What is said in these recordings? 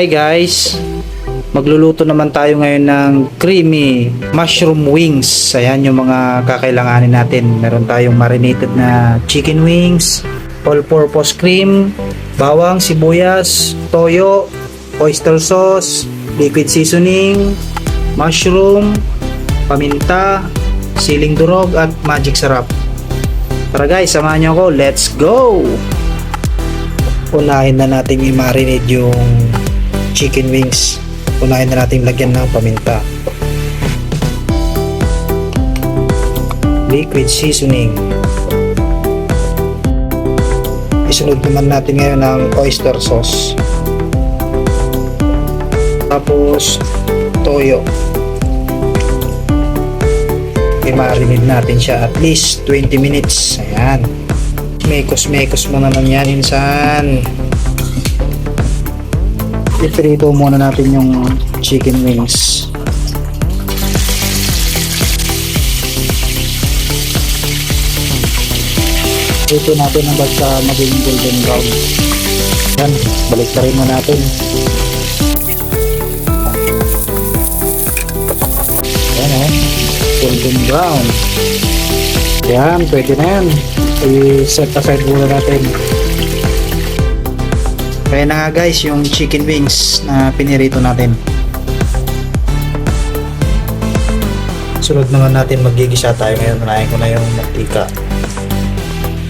Hi guys, magluluto naman tayo ngayon ng creamy mushroom wings. Ayan yung mga kakailanganin natin. Meron tayong marinated na chicken wings, all-purpose cream, bawang, sibuyas, toyo, oyster sauce, liquid seasoning, mushroom, paminta, siling durog at magic sarap. Tara guys, samahan nyo ako. Let's go! Unahin na natin i-marinate yung chicken wings. Unahin na natin lagyan ng paminta, liquid seasoning. Isunod naman natin ngayon ng oyster sauce, tapos toyo. I-marinate natin siya at least 20 minutes. Ayan, mekos mo naman yan insan. Iprito muna natin yung chicken wings. Ito natin hanggang sa maging golden brown. Yan, balik na rin mo natin. Yan o, golden brown. Yan, pwede na yan. I-set aside muna natin. Kaya na nga guys yung chicken wings na pinirito natin. Sunod naman natin magigisa tayo ngayon. Unahin ko na yung mantika.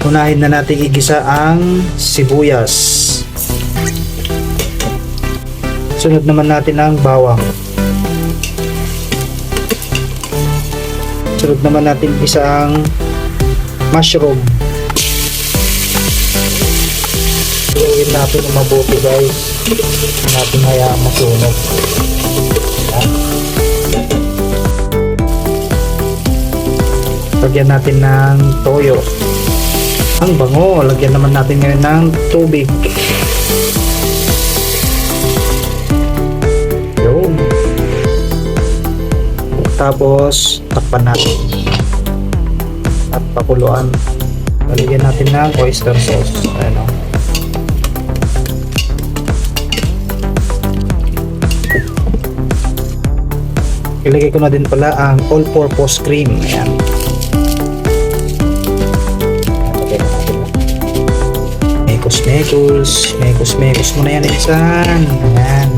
Unahin na natin igisa ang sibuyas. Sunod naman natin ang bawang. Sunod naman natin igisa ang mushroom. Gawin natin na mabuti guys. Natin hayaan masunog. Lagyan natin ng toyo. Ang bango. Lagyan naman natin ngayon ng tubig. Yun. Tapos takpan natin at pakuluan. Lagyan natin ng oyster sauce. Ayan o. Ilagay ko na din pala ang all-purpose cream. Ayan. Lagay na natin. Mekos mo na yan insan. Ayan.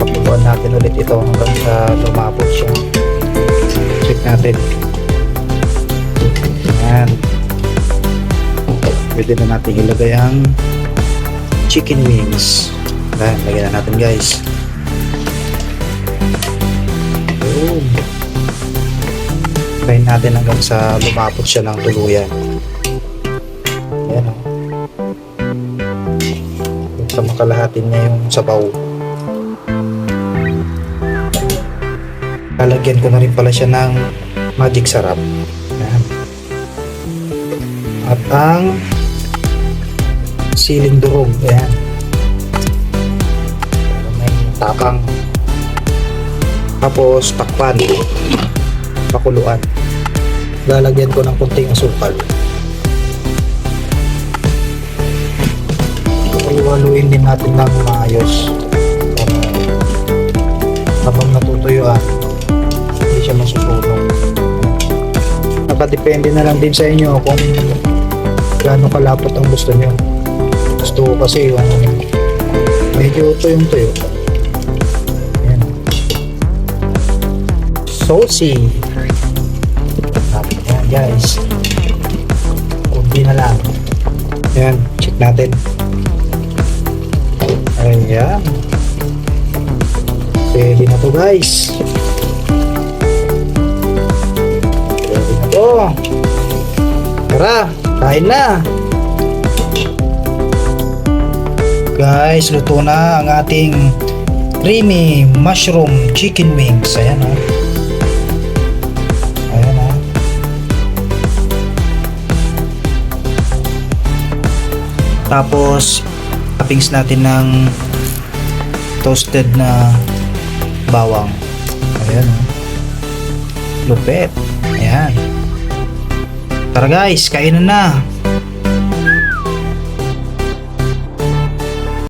Pakuluan natin ulit ito hanggang sa lumapot siya. Check natin. Ayan. Pwede na natin ilagay ang chicken wings. Ayan, lagyan na natin guys. Try natin hanggang sa lumapot siya ng tuluyan. Ayan o. Sa makalahatin niya yung sabaw. Lalagyan ko na rin pala siya ng magic sarap. Ayan. At ang siling durog. Ayan. May tapang. Tapos takpan, pakuluan. Lalagyan ko ng kunting asukal. Haluin din natin ng maayos. Habang natutuyuan, hindi siya masusunog. Nakadepende na lang din sa inyo kung gaano kalapot ang gusto nyo. Gusto ko kasi yung medyo tuyong-tuyo. Saucy. Ayan guys, kunti na lang. Ayan, check natin. Ayan, pwede na to guys. Pwede na to. Tara, kain na guys. Luto na ang ating creamy mushroom chicken wings. Ayan o. Tapos toppings natin ng toasted na bawang. Ayan o. Lupit. Ayan. Tara guys, kainan na.